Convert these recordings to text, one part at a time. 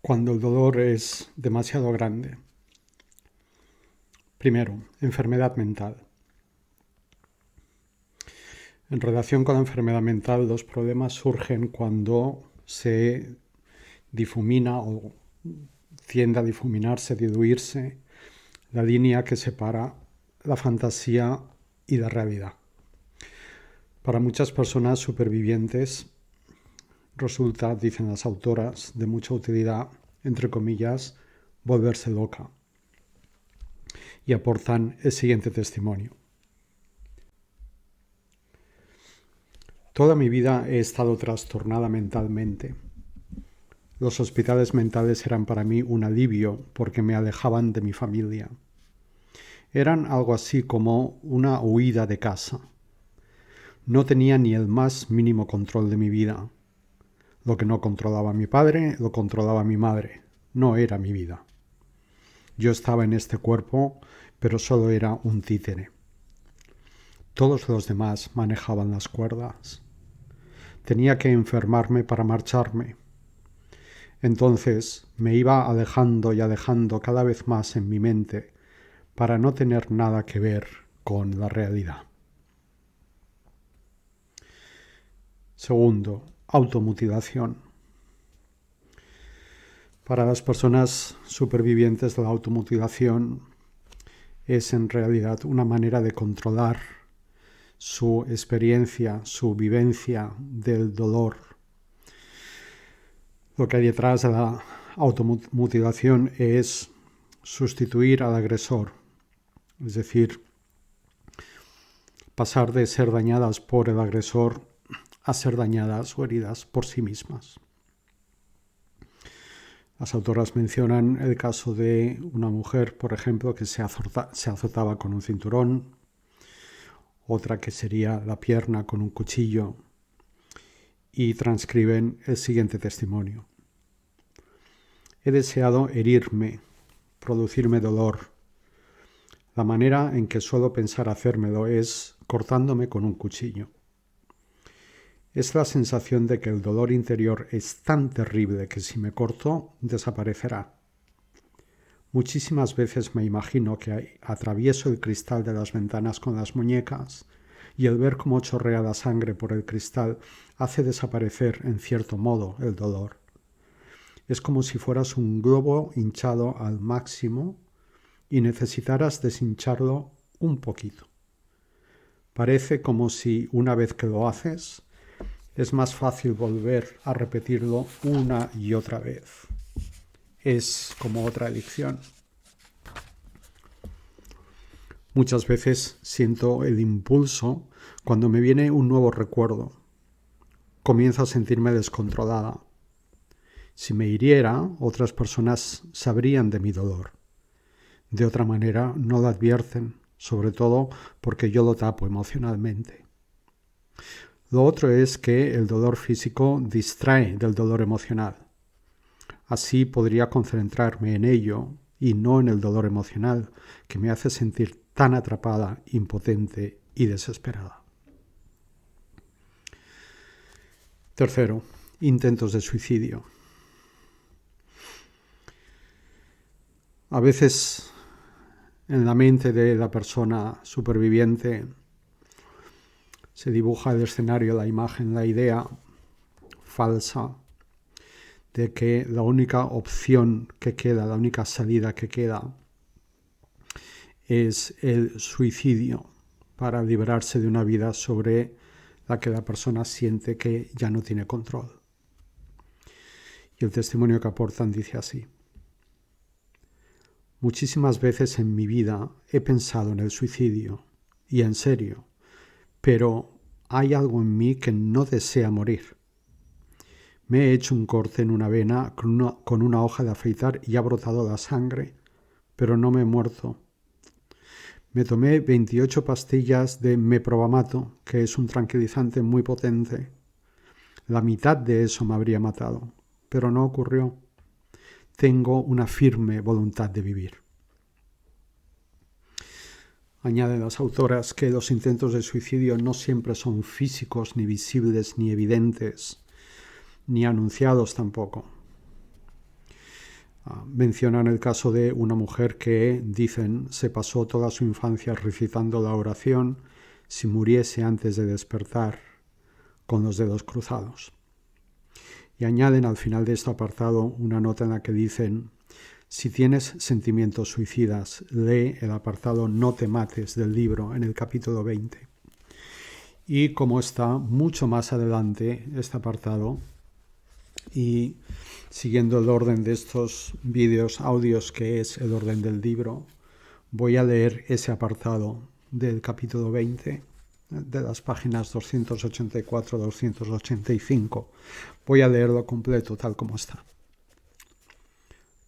Cuando el dolor es demasiado grande. Primero, enfermedad mental. En relación con la enfermedad mental, los problemas surgen cuando se difumina o tiende a difuminarse, diluirse la línea que separa la fantasía y la realidad. Para muchas personas supervivientes resulta, dicen las autoras, de mucha utilidad, entre comillas, volverse loca. Y aportan el siguiente testimonio. Toda mi vida he estado trastornada mentalmente. Los hospitales mentales eran para mí un alivio porque me alejaban de mi familia. Eran algo así como una huida de casa. No tenía ni el más mínimo control de mi vida. Lo que no controlaba mi padre, lo controlaba mi madre. No era mi vida. Yo estaba en este cuerpo, pero solo era un títere. Todos los demás manejaban las cuerdas. Tenía que enfermarme para marcharme. Entonces me iba alejando y alejando cada vez más en mi mente para no tener nada que ver con la realidad. Segundo, automutilación. Para las personas supervivientes de la automutilación es en realidad una manera de controlar su experiencia, su vivencia del dolor. Lo que hay detrás de la automutilación es sustituir al agresor, es decir, pasar de ser dañadas por el agresor a ser dañadas o heridas por sí mismas. Las autoras mencionan el caso de una mujer, por ejemplo, que se azotaba con un cinturón, otra que sería la pierna con un cuchillo, y transcriben el siguiente testimonio. He deseado herirme, producirme dolor. La manera en que suelo pensar hacérmelo es cortándome con un cuchillo. Es la sensación de que el dolor interior es tan terrible que si me corto, desaparecerá. Muchísimas veces me imagino que atravieso el cristal de las ventanas con las muñecas y el ver cómo chorrea la sangre por el cristal hace desaparecer, en cierto modo, el dolor. Es como si fueras un globo hinchado al máximo y necesitaras deshincharlo un poquito. Parece como si una vez que lo haces, es más fácil volver a repetirlo una y otra vez. Es como otra adicción. Muchas veces siento el impulso cuando me viene un nuevo recuerdo. Comienzo a sentirme descontrolada. Si me hiriera, otras personas sabrían de mi dolor. De otra manera, no lo advierten, sobre todo porque yo lo tapo emocionalmente. Lo otro es que el dolor físico distrae del dolor emocional. Así podría concentrarme en ello y no en el dolor emocional, que me hace sentir tan atrapada, impotente y desesperada. Tercero, intentos de suicidio. A veces en la mente de la persona superviviente se dibuja el escenario, la imagen, la idea falsa de que la única opción que queda, la única salida que queda es el suicidio para librarse de una vida sobre la que la persona siente que ya no tiene control. Y el testimonio que aportan dice así: muchísimas veces en mi vida he pensado en el suicidio, y en serio, pero hay algo en mí que no desea morir. Me he hecho un corte en una vena con una hoja de afeitar y ha brotado la sangre, pero no me he muerto. Me tomé 28 pastillas de meprovamato, que es un tranquilizante muy potente. La mitad de eso me habría matado, pero no ocurrió. Tengo una firme voluntad de vivir. Añaden las autoras que los intentos de suicidio no siempre son físicos, ni visibles, ni evidentes, ni anunciados tampoco. Mencionan el caso de una mujer que, dicen, se pasó toda su infancia recitando la oración si muriese antes de despertar con los dedos cruzados. Y añaden al final de este apartado una nota en la que dicen: si tienes sentimientos suicidas, lee el apartado No te mates del libro en el capítulo 20. Y como está mucho más adelante este apartado, y siguiendo el orden de estos vídeos, audios, que es el orden del libro, voy a leer ese apartado del capítulo 20, de las páginas 284-285. Voy a leerlo completo tal como está.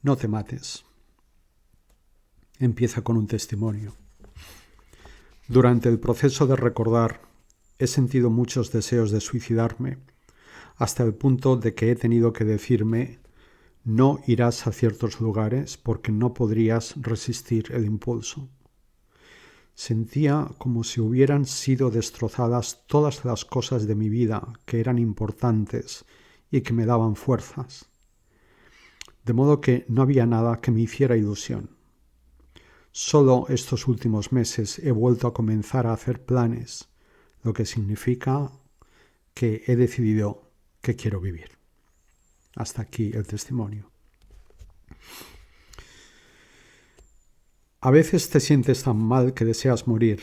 No te mates. Empieza con un testimonio. Durante el proceso de recordar, he sentido muchos deseos de suicidarme, hasta el punto de que he tenido que decirme: no irás a ciertos lugares porque no podrías resistir el impulso. Sentía como si hubieran sido destrozadas todas las cosas de mi vida que eran importantes y que me daban fuerzas. De modo que no había nada que me hiciera ilusión. Solo estos últimos meses he vuelto a comenzar a hacer planes, lo que significa que he decidido que quiero vivir. Hasta aquí el testimonio. A veces te sientes tan mal que deseas morir.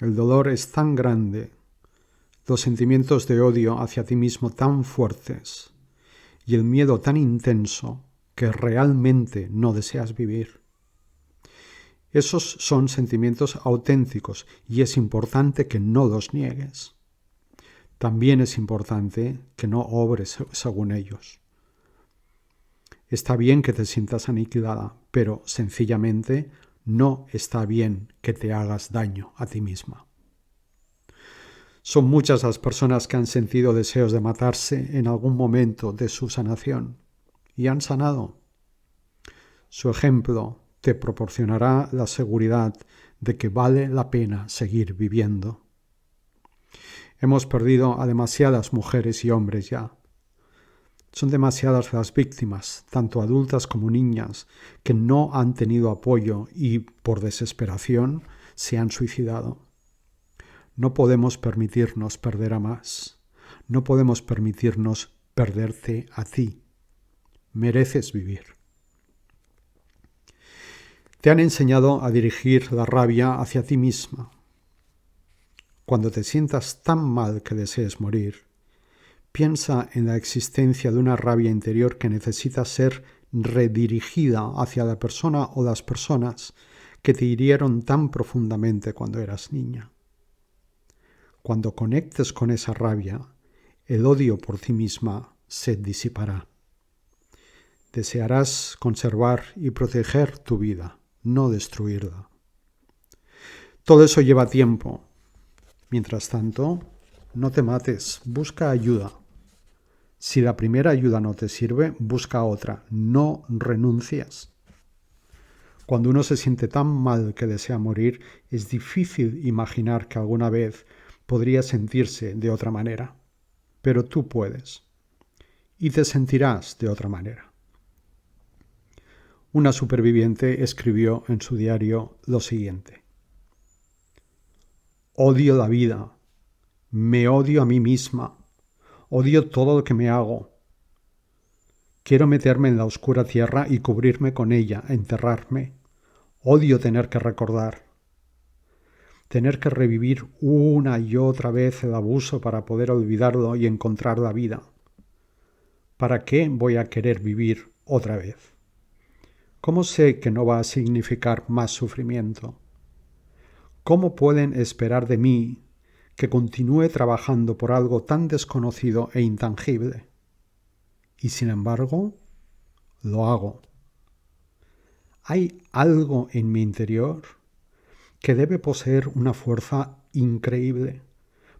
El dolor es tan grande, los sentimientos de odio hacia ti mismo tan fuertes y el miedo tan intenso que realmente no deseas vivir. Esos son sentimientos auténticos y es importante que no los niegues. También es importante que no obres según ellos. Está bien que te sientas aniquilada, pero sencillamente no está bien que te hagas daño a ti misma. Son muchas las personas que han sentido deseos de matarse en algún momento de su sanación y han sanado. Su ejemplo te proporcionará la seguridad de que vale la pena seguir viviendo. Hemos perdido a demasiadas mujeres y hombres ya. Son demasiadas las víctimas, tanto adultas como niñas, que no han tenido apoyo y, por desesperación, se han suicidado. No podemos permitirnos perder a más. No podemos permitirnos perderte a ti. Mereces vivir. Te han enseñado a dirigir la rabia hacia ti misma. Cuando te sientas tan mal que desees morir, piensa en la existencia de una rabia interior que necesita ser redirigida hacia la persona o las personas que te hirieron tan profundamente cuando eras niña. Cuando conectes con esa rabia, el odio por ti misma se disipará. Desearás conservar y proteger tu vida, no destruirla. Todo eso lleva tiempo. Mientras tanto, no te mates, busca ayuda. Si la primera ayuda no te sirve, busca otra, no renuncies. Cuando uno se siente tan mal que desea morir, es difícil imaginar que alguna vez podría sentirse de otra manera. Pero tú puedes. Y te sentirás de otra manera. Una superviviente escribió en su diario lo siguiente: odio la vida, me odio a mí misma, odio todo lo que me hago. Quiero meterme en la oscura tierra y cubrirme con ella, enterrarme. Odio tener que recordar. Tener que revivir una y otra vez el abuso para poder olvidarlo y encontrar la vida. ¿Para qué voy a querer vivir otra vez? ¿Cómo sé que no va a significar más sufrimiento? ¿Cómo pueden esperar de mí que continúe trabajando por algo tan desconocido e intangible? Y sin embargo, lo hago. Hay algo en mi interior que debe poseer una fuerza increíble,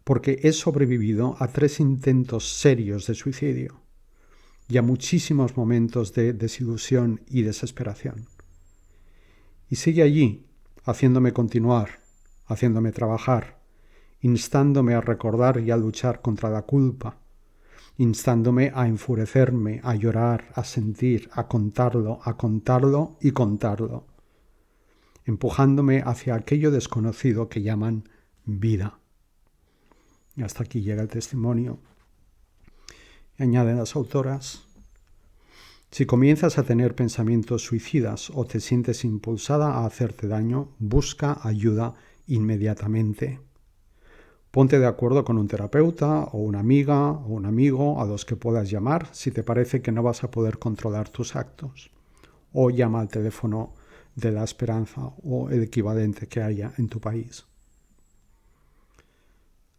porque he sobrevivido a 3 intentos serios de suicidio y a muchísimos momentos de desilusión y desesperación. Y sigue allí, haciéndome continuar, haciéndome trabajar, instándome a recordar y a luchar contra la culpa, instándome a enfurecerme, a llorar, a sentir, a contarlo y contarlo, empujándome hacia aquello desconocido que llaman vida. Y hasta aquí llega el testimonio. Y añaden las autoras: si comienzas a tener pensamientos suicidas o te sientes impulsada a hacerte daño, busca ayuda inmediatamente. Ponte de acuerdo con un terapeuta o una amiga o un amigo a los que puedas llamar si te parece que no vas a poder controlar tus actos. O llama al teléfono de la esperanza o el equivalente que haya en tu país.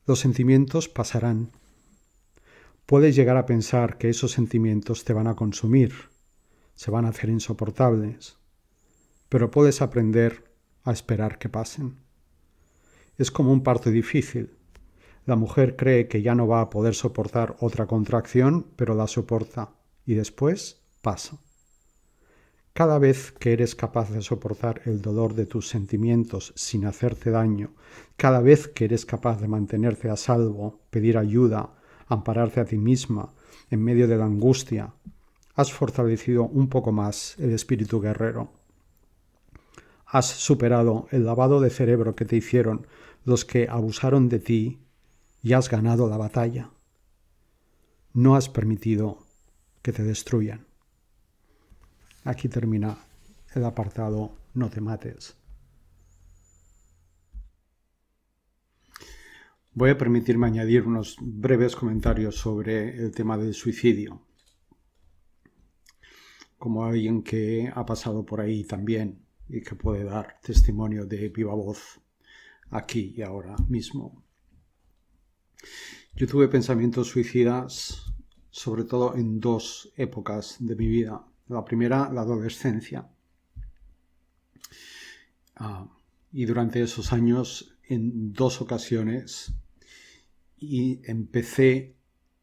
Los sentimientos pasarán. Puedes llegar a pensar que esos sentimientos te van a consumir, se van a hacer insoportables, pero puedes aprender a esperar que pasen. Es como un parto difícil. La mujer cree que ya no va a poder soportar otra contracción, pero la soporta y después pasa. Cada vez que eres capaz de soportar el dolor de tus sentimientos sin hacerte daño, cada vez que eres capaz de mantenerte a salvo, pedir ayuda, ampararte a ti misma en medio de la angustia, has fortalecido un poco más el espíritu guerrero. Has superado el lavado de cerebro que te hicieron los que abusaron de ti y has ganado la batalla. No has permitido que te destruyan. Aquí termina el apartado No te mates. Voy a permitirme añadir unos breves comentarios sobre el tema del suicidio. Como alguien que ha pasado por ahí también y que puede dar testimonio de viva voz aquí y ahora mismo. Yo tuve pensamientos suicidas sobre todo en dos épocas de mi vida. La primera, la adolescencia. Y durante esos años, en dos ocasiones, y empecé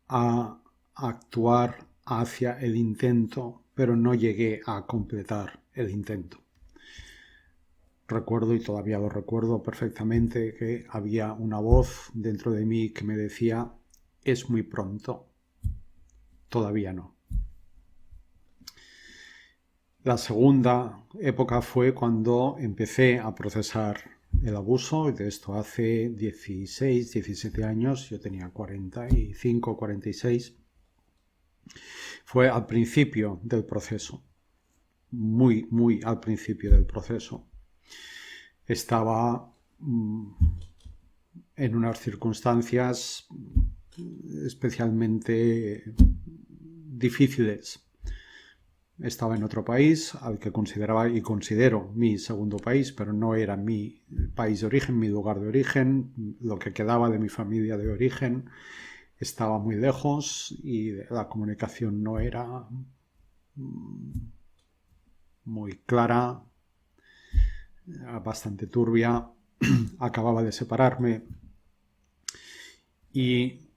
a actuar hacia el intento, pero no llegué a completar el intento. Recuerdo, y todavía lo recuerdo perfectamente, que había una voz dentro de mí que me decía: es muy pronto, todavía no. La segunda época fue cuando empecé a procesar el abuso, y de esto hace 16, 17 años, yo tenía 45, 46. Fue al principio del proceso, muy al principio del proceso. Estaba en unas circunstancias especialmente difíciles. Estaba en otro país al que consideraba y considero mi segundo país, pero no era mi país de origen, mi lugar de origen, lo que quedaba de mi familia de origen. Estaba muy lejos y la comunicación no era muy clara, bastante turbia. Acababa de separarme y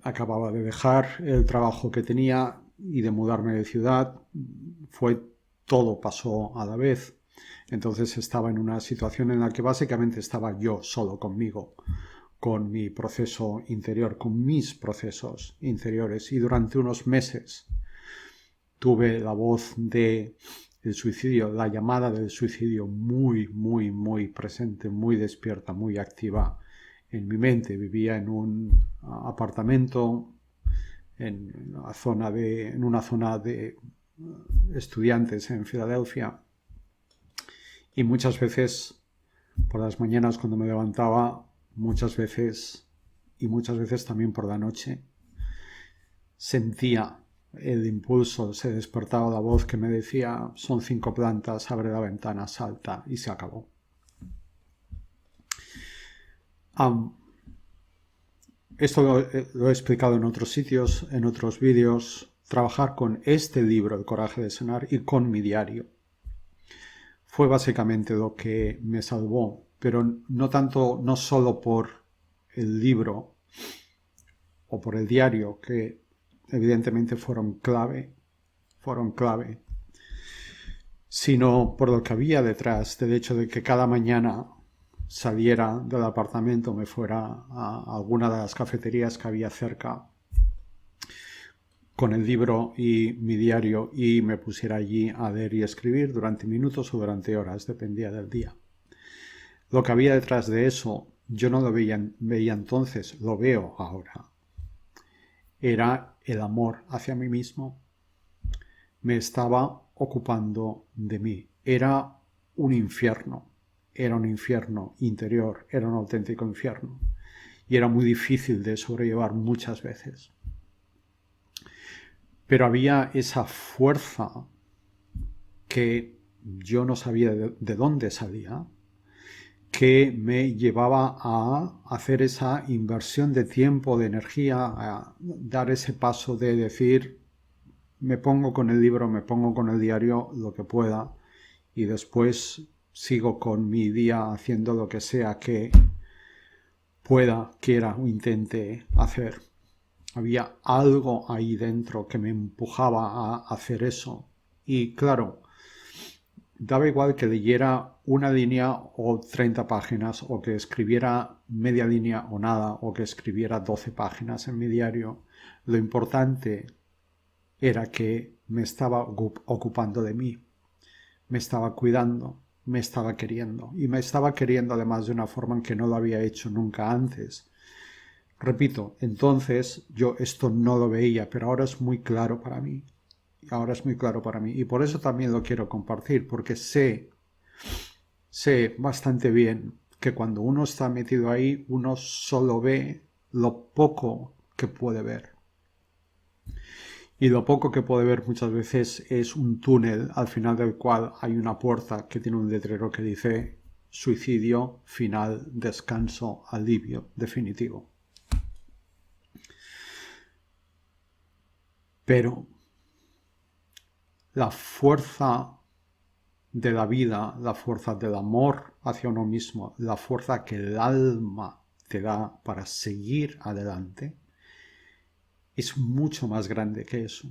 acababa de dejar el trabajo que tenía y de mudarme de ciudad. Todo pasó a la vez. Entonces estaba en una situación en la que básicamente estaba yo solo conmigo, con mi proceso interior, con mis procesos interiores. Y durante unos meses tuve la voz del suicidio, la llamada del suicidio muy presente, muy despierta, muy activa en mi mente. Vivía en un apartamento en una zona de estudiantes en Filadelfia, y muchas veces por las mañanas cuando me levantaba, muchas veces también por la noche, sentía el impulso, se despertaba la voz que me decía: son 5 plantas, abre la ventana, salta, y se acabó. Esto lo he explicado en otros sitios, en otros vídeos. Trabajar con este libro, El coraje de sanar, y con mi diario fue básicamente lo que me salvó, pero no solo por el libro o por el diario, que evidentemente fueron clave, sino por lo que había detrás del hecho de que cada mañana saliera del apartamento, me fuera a alguna de las cafeterías que había cerca, con el libro y mi diario y me pusiera allí a leer y escribir durante minutos o durante horas, dependía del día. Lo que había detrás de eso, yo no lo veía entonces, lo veo ahora. Era el amor hacia mí mismo. Me estaba ocupando de mí. Era un infierno interior, era un auténtico infierno. Y era muy difícil de sobrellevar muchas veces. Pero había esa fuerza que yo no sabía de dónde salía, que me llevaba a hacer esa inversión de tiempo, de energía, a dar ese paso de decir, me pongo con el libro, me pongo con el diario, lo que pueda, y después sigo con mi día haciendo lo que sea que pueda, quiera o intente hacer. Había algo ahí dentro que me empujaba a hacer eso. Y claro, daba igual que leyera una línea o 30 páginas, o que escribiera media línea o nada, o que escribiera 12 páginas en mi diario. Lo importante era que me estaba ocupando de mí, me estaba cuidando, me estaba queriendo. Y me estaba queriendo además de una forma en que no lo había hecho nunca antes. Repito, entonces yo esto no lo veía, pero ahora es muy claro para mí. Ahora es muy claro para mí. Y por eso también lo quiero compartir, porque sé bastante bien que cuando uno está metido ahí, uno solo ve lo poco que puede ver. Y lo poco que puede ver muchas veces es un túnel al final del cual hay una puerta que tiene un letrero que dice suicidio, final, descanso, alivio, definitivo. Pero la fuerza de la vida, la fuerza del amor hacia uno mismo, la fuerza que el alma te da para seguir adelante, es mucho más grande que eso.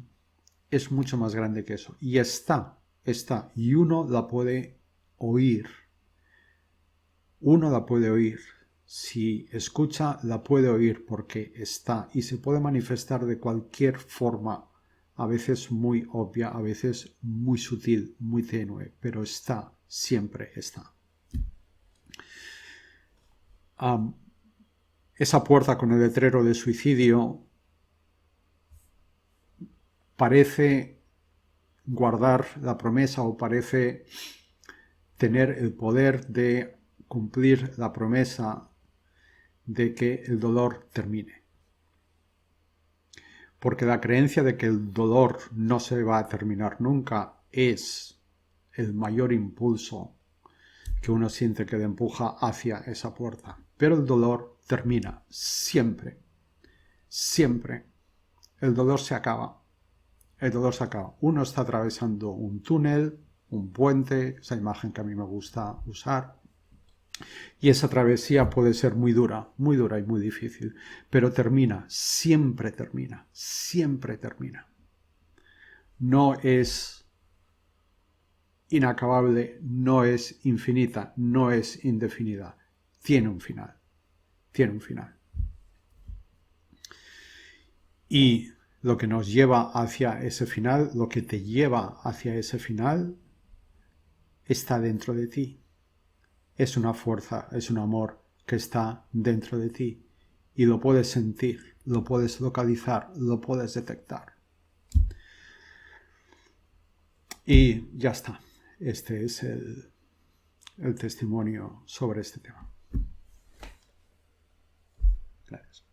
Es mucho más grande que eso. Y está. Y uno la puede oír. Uno la puede oír. Si escucha, la puede oír porque está. Y se puede manifestar de cualquier forma. A veces muy obvia, a veces muy sutil, muy tenue. Pero está. Siempre está. Esa puerta con el letrero de suicidio parece guardar la promesa o parece tener el poder de cumplir la promesa de que el dolor termine. Porque la creencia de que el dolor no se va a terminar nunca es el mayor impulso que uno siente que le empuja hacia esa puerta. Pero el dolor termina siempre. Siempre. El dolor se acaba. El dolor se acaba. Uno está atravesando un túnel, un puente, esa imagen que a mí me gusta usar. Y esa travesía puede ser muy dura y muy difícil. Pero termina, siempre termina, siempre termina. No es inacabable, no es infinita, no es indefinida. Tiene un final. Tiene un final. Y lo que nos lleva hacia ese final, lo que te lleva hacia ese final, está dentro de ti. Es una fuerza, es un amor que está dentro de ti. Y lo puedes sentir, lo puedes localizar, lo puedes detectar. Y ya está. Este es el testimonio sobre este tema. Gracias.